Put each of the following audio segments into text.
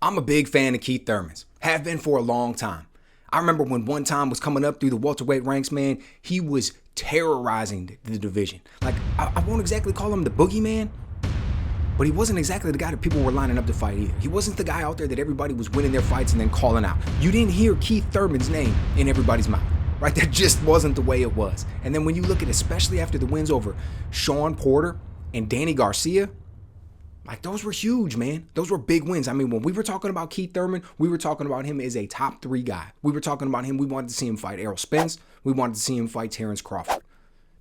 I'm a big fan of Keith Thurman's. Have been for a long time. I remember when one time was coming up through the welterweight ranks, man, he was terrorizing the division. Like, I won't exactly call him the boogeyman, but he wasn't exactly the guy that people were lining up to fight either. He wasn't the guy out there that everybody was winning their fights and then calling out. You didn't hear Keith Thurman's name in everybody's mouth, right? That just wasn't the way it was. And then when you look at, especially after the wins over Sean Porter and Danny Garcia, like, those were huge, man. Those were big wins. I mean, when we were talking about Keith Thurman, we were talking about him as a top 3 guy. We were talking about him. We wanted to see him fight Errol Spence. We wanted to see him fight Terrence Crawford.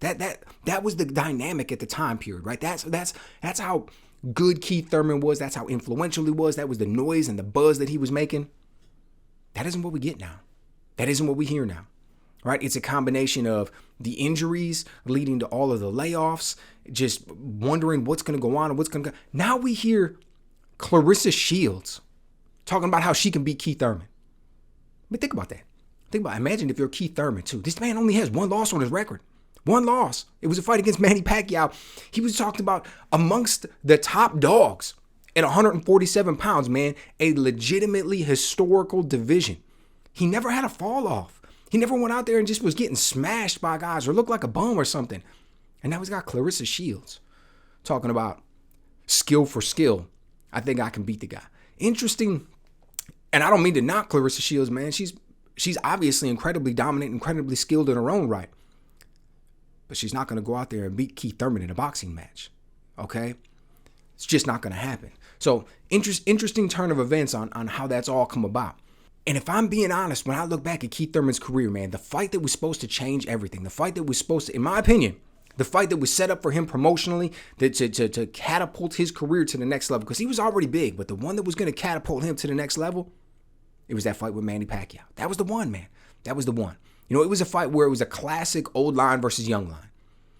That was the dynamic at the time period, right? That's how good Keith Thurman was. That's how influential he was. That was the noise and the buzz that he was making. That isn't what we get now. That isn't what we hear now, right? It's a combination of the injuries leading to all of the layoffs, just wondering what's going to go on and what's going to go. Now we hear Clarissa Shields talking about how she can beat Keith Thurman. I mean, think about that. Imagine if you're Keith Thurman too. This man only has 1 loss on his record. 1 loss. It was a fight against Manny Pacquiao. He was talked about amongst the top dogs at 147 pounds, man. A legitimately historical division. He never had a fall off. He never went out there and just was getting smashed by guys or looked like a bum or something. And now he's got Clarissa Shields talking about skill for skill. I think I can beat the guy. Interesting. And I don't mean to knock Clarissa Shields, man. She's obviously incredibly dominant, incredibly skilled in her own right. But she's not going to go out there and beat Keith Thurman in a boxing match. Okay? It's just not going to happen. So interesting turn of events on how that's all come about. And if I'm being honest, when I look back at Keith Thurman's career, man, the fight that was supposed to change everything, the fight that was supposed to, in my opinion, the fight that was set up for him promotionally to catapult his career to the next level, because he was already big, but the one that was going to catapult him to the next level, it was that fight with Manny Pacquiao. That was the one, man. That was the one. You know, it was a fight where it was a classic old line versus young line.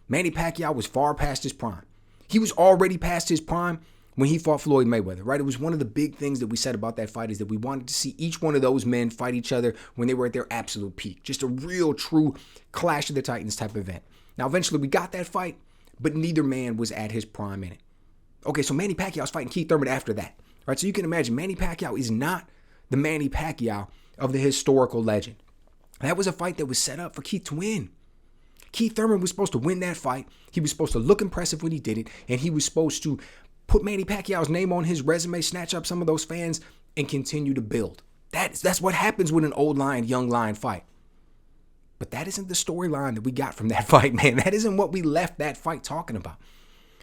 Manny Pacquiao was far past his prime. He was already past his prime when he fought Floyd Mayweather, right? It was one of the big things that we said about that fight is that we wanted to see each one of those men fight each other when they were at their absolute peak. Just a real, true Clash of the Titans type event. Now, eventually we got that fight, but neither man was at his prime in it. Okay, so Manny Pacquiao's fighting Keith Thurman after that, right? So you can imagine Manny Pacquiao is not the Manny Pacquiao of the historical legend. That was a fight that was set up for Keith to win. Keith Thurman was supposed to win that fight. He was supposed to look impressive when he did it, and he was supposed to put Manny Pacquiao's name on his resume, snatch up some of those fans, and continue to build. That's what happens with an old lion, young lion fight. But that isn't the storyline that we got from that fight, man. That isn't what we left that fight talking about.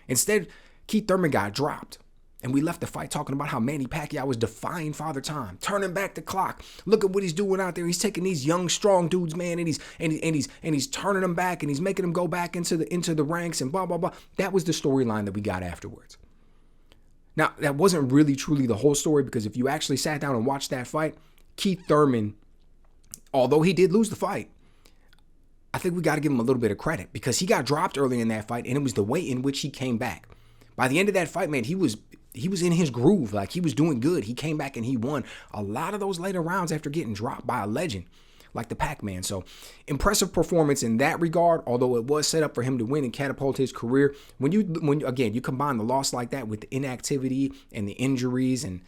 Instead, Keith Thurman got dropped. And we left the fight talking about how Manny Pacquiao was defying Father Time, turning back the clock. Look at what he's doing out there. He's taking these young, strong dudes, man, and he's turning them back, and he's making them go back into the ranks and blah blah blah. That was the storyline that we got afterwards. Now, that wasn't really truly the whole story, because if you actually sat down and watched that fight, Keith Thurman, although he did lose the fight, I think we got to give him a little bit of credit, because he got dropped early in that fight, and it was the way in which he came back. By the end of that fight, man, he was in his groove. Like, he was doing good. He came back and he won a lot of those later rounds after getting dropped by a legend like the Pac-Man. So, impressive performance in that regard, although it was set up for him to win and catapult his career. When you combine the loss like that with the inactivity and the injuries, and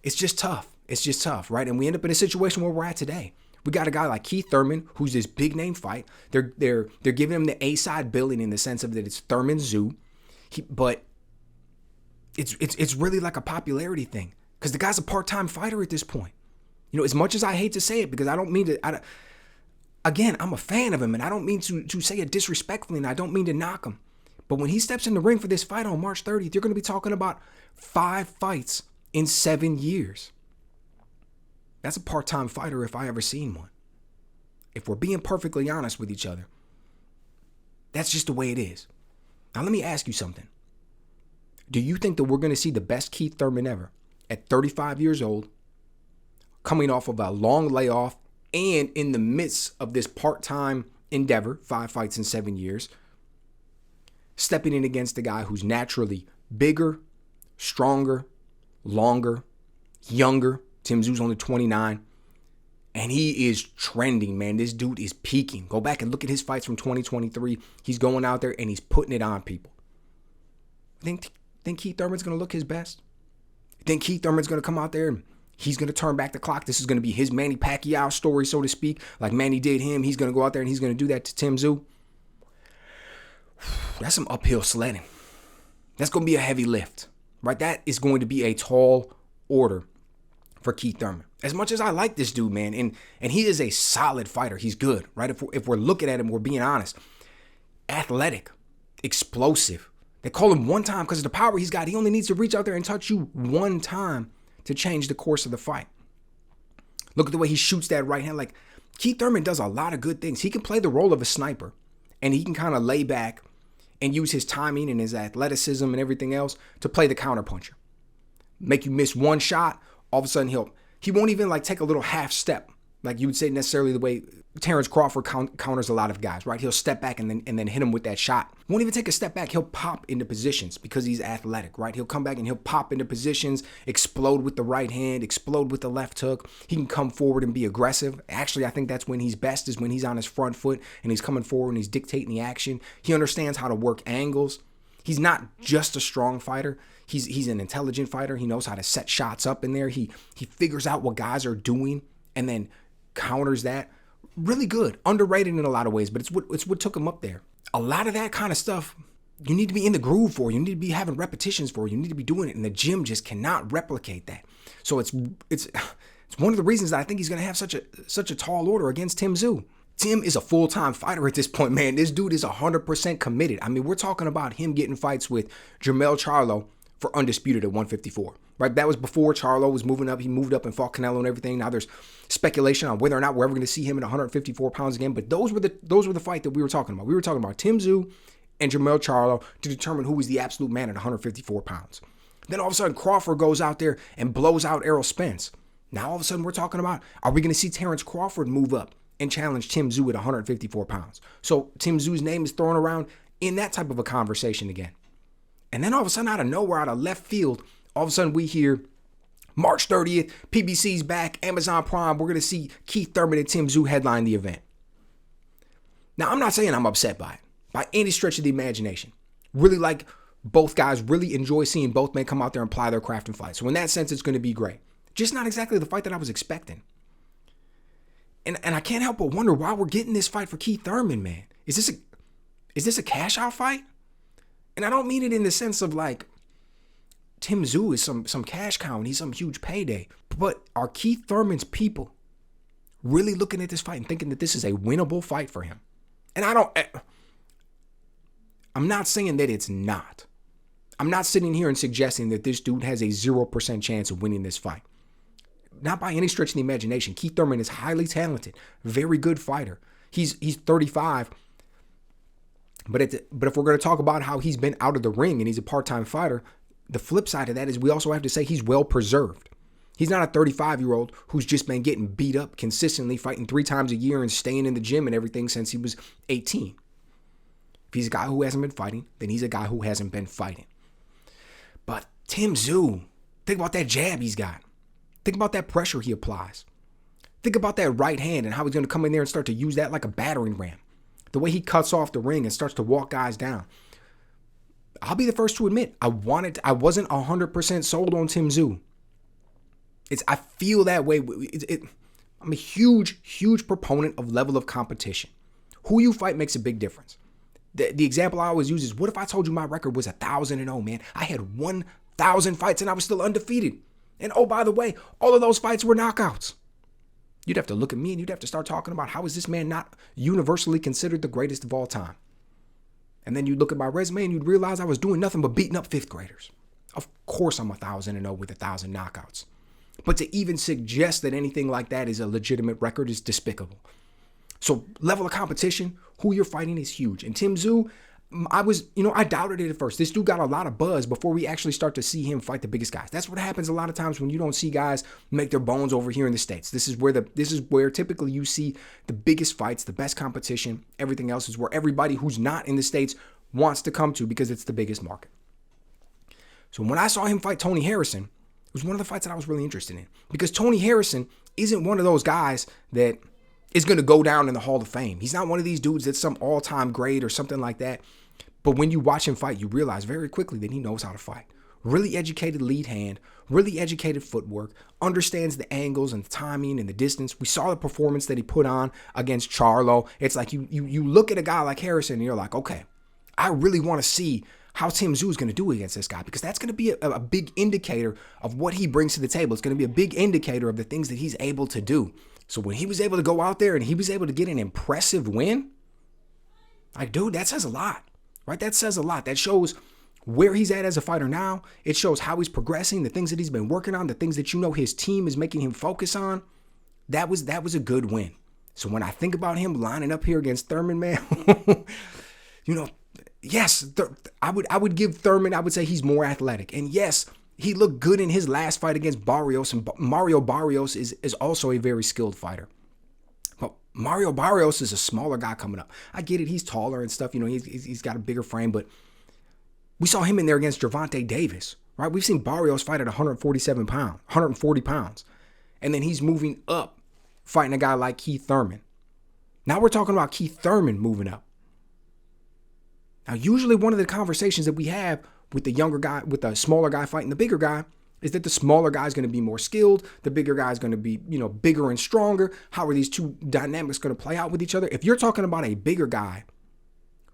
it's just tough. It's just tough, right? And we end up in a situation where we're at today. We got a guy like Keith Thurman, who's this big name fight. They're giving him the A-side billing in the sense of that it's Thurman Tszyu. But it's really like a popularity thing, because the guy's a part-time fighter at this point. You know, as much as I hate to say it, because I don't mean to, again, I'm a fan of him, and I don't mean to say it disrespectfully, and I don't mean to knock him. But when he steps in the ring for this fight on March 30th, you're going to be talking about 5 fights in 7 years. That's a part-time fighter if I ever seen one. If we're being perfectly honest with each other, that's just the way it is. Now, let me ask you something. Do you think that we're going to see the best Keith Thurman ever at 35 years old, coming off of a long layoff and in the midst of this part-time endeavor, 5 fights in 7 years, stepping in against a guy who's naturally bigger, stronger, longer, younger? Tim Tszyu's only 29, and he is trending, man. This dude is peaking. Go back and look at his fights from 2023. He's going out there and he's putting it on people. Think Keith Thurman's going to look his best? Think Keith Thurman's going to come out there and He's going to turn back the clock. This is going to be his Manny Pacquiao story, so to speak. Like Manny did him. He's going to go out there and he's going to do that to Tszyu. That's some uphill sledding. That's going to be a heavy lift, right? That is going to be a tall order for Keith Thurman. As much as I like this dude, man, and he is a solid fighter. He's good, right? If we're looking at him, we're being honest. Athletic, explosive. They call him one time because of the power he's got. He only needs to reach out there and touch you one time to change the course of the fight. Look at the way he shoots that right hand. Like, Keith Thurman does a lot of good things. He can play the role of a sniper, and he can kind of lay back and use his timing and his athleticism and everything else to play the counterpuncher. Make you miss one shot, all of a sudden he won't even like take a little half step, like you would say necessarily the way Terrence Crawford counters a lot of guys, right? He'll step back and then hit him with that shot. Won't even take a step back. He'll pop into positions because he's athletic, right? He'll come back and he'll pop into positions, explode with the right hand, explode with the left hook. He can come forward and be aggressive. Actually, I think that's when he's best, is when he's on his front foot and he's coming forward and he's dictating the action. He understands how to work angles. He's not just a strong fighter. He's an intelligent fighter. He knows how to set shots up in there. He figures out what guys are doing and then counters that. Really good. Underrated in a lot of ways, but it's what took him up there. A lot of that kind of stuff you need to be in the groove for. You need to be having repetitions for. You need to be doing it, and the gym just cannot replicate that. So it's one of the reasons that I think he's going to have such a tall order against Tszyu. Tim is a full-time fighter at this point, man. This dude is 100% committed. I mean, we're talking about him getting fights with Jermell Charlo for undisputed at 154, right? That was before Charlo was moving up. He moved up and fought Canelo and everything. Now there's speculation on whether or not we're ever going to see him at 154 pounds again. But those were the fight that we were talking about. We were talking about Tszyu and Jermell Charlo to determine who was the absolute man at 154 pounds. Then all of a sudden Crawford goes out there and blows out Errol Spence. Now all of a sudden we're talking about, are we going to see Terrence Crawford move up and challenge Tszyu at 154 pounds? So Tszyu's name is thrown around in that type of a conversation again. And then all of a sudden, out of nowhere, out of left field, all of a sudden we hear March 30th, PBC's back, Amazon Prime, we're going to see Keith Thurman and Tszyu headline the event. Now, I'm not saying I'm upset by it, by any stretch of the imagination. Really like both guys, really enjoy seeing both men come out there and apply their craft and fight. So in that sense, it's going to be great. Just not exactly the fight that I was expecting. And I can't help but wonder why we're getting this fight for Keith Thurman, man. Is this a cash out fight? And I don't mean it in the sense of like Tszyu is some cash cow and he's some huge payday. But are Keith Thurman's people really looking at this fight and thinking that this is a winnable fight for him? And I'm not saying that it's not. I'm not sitting here and suggesting that this dude has a 0% chance of winning this fight. Not by any stretch of the imagination. Keith Thurman is highly talented, very good fighter. He's 35. But if we're going to talk about how he's been out of the ring and he's a part-time fighter, the flip side of that is we also have to say he's well preserved. He's not a 35-year-old who's just been getting beat up consistently, fighting 3 times a year and staying in the gym and everything since he was 18. If he's a guy who hasn't been fighting, then he's a guy who hasn't been fighting. But Tszyu, think about that jab he's got. Think about that pressure he applies. Think about that right hand and how he's going to come in there and start to use that like a battering ram. The way he cuts off the ring and starts to walk guys down. I'll be the first to admit, I wasn't 100% sold on Tszyu. I feel that way. I'm a huge proponent of level of competition. Who you fight makes a big difference. The example I always use is, what if I told you my record was 1,000-0, man? I had 1,000 fights and I was still undefeated. And oh, by the way, all of those fights were knockouts. You'd have to look at me and you'd have to start talking about how is this man not universally considered the greatest of all time? And then you'd look at my resume and you'd realize I was doing nothing but beating up 5th graders. Of course I'm 1,000-0 with 1,000 knockouts. But to even suggest that anything like that is a legitimate record is despicable. So level of competition, who you're fighting is huge. And Tszyu, I doubted it at first. This dude got a lot of buzz before we actually start to see him fight the biggest guys. That's what happens a lot of times when you don't see guys make their bones over here in the States. This is where typically you see the biggest fights, the best competition. Everything else is where everybody who's not in the States wants to come to because it's the biggest market. So when I saw him fight Tony Harrison, it was one of the fights that I was really interested in because Tony Harrison isn't one of those guys that is going to go down in the Hall of Fame. He's not one of these dudes that's some all-time great or something like that. But when you watch him fight, you realize very quickly that he knows how to fight. really educated lead hand, really educated footwork, understands the angles and the timing and the distance. We saw the performance that he put on against Charlo. It's like you look at a guy like Harrison and you're like, okay, I really want to see how Tim Tszyu is going to do against this guy, because that's going to be a big indicator of what he brings to the table. It's going to be a big indicator of the things that he's able to do. So when he was able to go out there and he was able to get an impressive win, like, dude, that says a lot, right? That says a lot. That shows where he's at as a fighter now. It shows how he's progressing, the things that he's been working on, the things that his team is making him focus on. That was a good win. So when I think about him lining up here against Thurman, man, yes, I would give Thurman, I would say he's more athletic. And yes, he looked good in his last fight against Barrios, and Mario Barrios is also a very skilled fighter. But Mario Barrios is a smaller guy coming up. I get it, he's taller and stuff, he's got a bigger frame, but we saw him in there against Gervonta Davis, right? We've seen Barrios fight at 140 pounds. And then he's moving up, fighting a guy like Keith Thurman. Now we're talking about Keith Thurman moving up. Now, usually one of the conversations that we have with the younger guy, with the smaller guy fighting the bigger guy, is that the smaller guy is going to be more skilled. The bigger guy is going to be, bigger and stronger. How are these two dynamics going to play out with each other? If you're talking about a bigger guy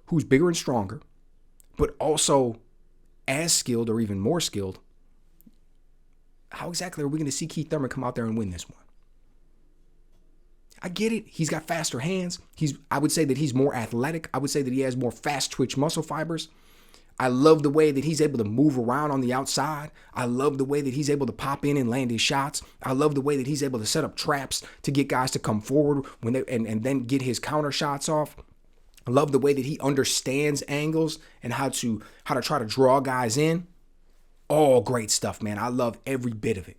who's bigger and stronger, but also as skilled or even more skilled, how exactly are we going to see Keith Thurman come out there and win this one? I get it. He's got faster hands. I would say that he's more athletic. I would say that he has more fast twitch muscle fibers. I love the way that he's able to move around on the outside. I love the way that he's able to pop in and land his shots. I love the way that he's able to set up traps to get guys to come forward and then get his counter shots off. I love the way that he understands angles and how to try to draw guys in. All great stuff, man. I love every bit of it.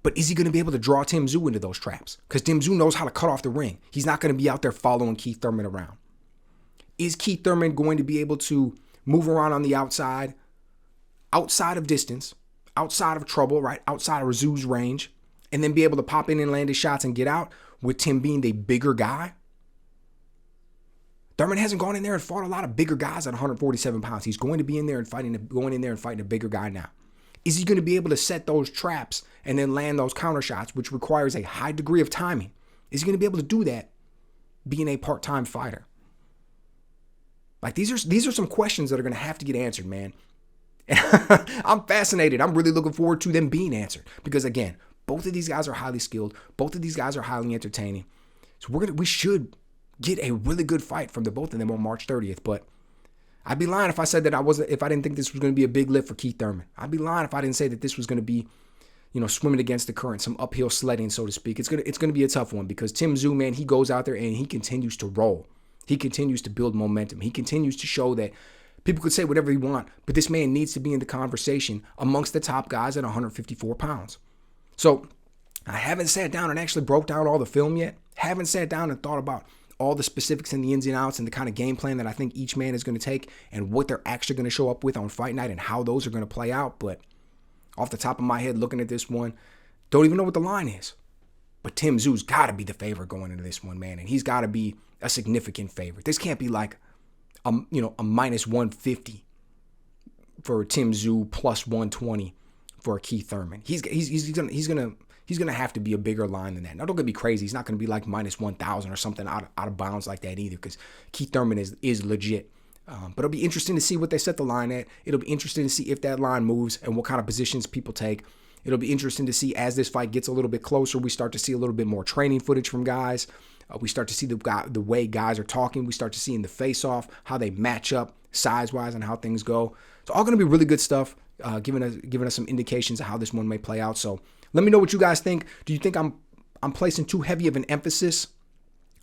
But is he going to be able to draw Tim Tszyu into those traps? Because Tim Tszyu knows how to cut off the ring. He's not going to be out there following Keith Thurman around. Is Keith Thurman going to be able to move around on the outside of distance, outside of trouble, right? Outside of Tszyu's range, and then be able to pop in and land his shots and get out with Tim being the bigger guy? Thurman hasn't gone in there and fought a lot of bigger guys at 147 pounds. He's going to be in there and fighting a bigger guy now. Is he going to be able to set those traps and then land those counter shots, which requires a high degree of timing? Is he going to be able to do that being a part-time fighter? Like, these are some questions that are going to have to get answered, man. And I'm fascinated. I'm really looking forward to them being answered because, again, both of these guys are highly skilled. Both of these guys are highly entertaining. So we should get a really good fight from the both of them on March 30th. But I'd be lying if I said that if I didn't think this was going to be a big lift for Keith Thurman. I'd be lying if I didn't say that this was going to be, swimming against the current, some uphill sledding, so to speak. It's going to be a tough one because Tim Tszyu, man, he goes out there and he continues to roll. He continues to build momentum. He continues to show that people could say whatever they want, but this man needs to be in the conversation amongst the top guys at 154 pounds. So I haven't sat down and actually broke down all the film yet. Haven't sat down and thought about all the specifics and the ins and outs and the kind of game plan that I think each man is going to take and what they're actually going to show up with on fight night and how those are going to play out. But off the top of my head, looking at this one, don't even know what the line is. But Tim Tszyu's got to be the favorite going into this one, man. And he's got to be a significant favorite. This can't be like, a minus 150 for Tim Tszyu, plus 120 for Keith Thurman. He's gonna have to be a bigger line than that. Now, don't get me crazy. He's not gonna be like minus 1,000 or something out of bounds like that either, because Keith Thurman is legit. But it'll be interesting to see what they set the line at. It'll be interesting to see if that line moves and what kind of positions people take. It'll be interesting to see as this fight gets a little bit closer, we start to see a little bit more training footage from guys. We start to see the way guys are talking. We start to see in the face-off how they match up size-wise and how things go. It's all going to be really good stuff, giving us some indications of how this one may play out. So let me know what you guys think. Do you think I'm placing too heavy of an emphasis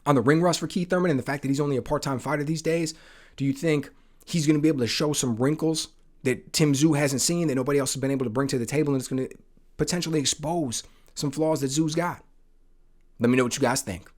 on the ring rust for Keith Thurman and the fact that he's only a part-time fighter these days? Do you think he's going to be able to show some wrinkles that Tim Tszyu hasn't seen, that nobody else has been able to bring to the table, and it's going to potentially expose some flaws that Tszyu's got? Let me know what you guys think.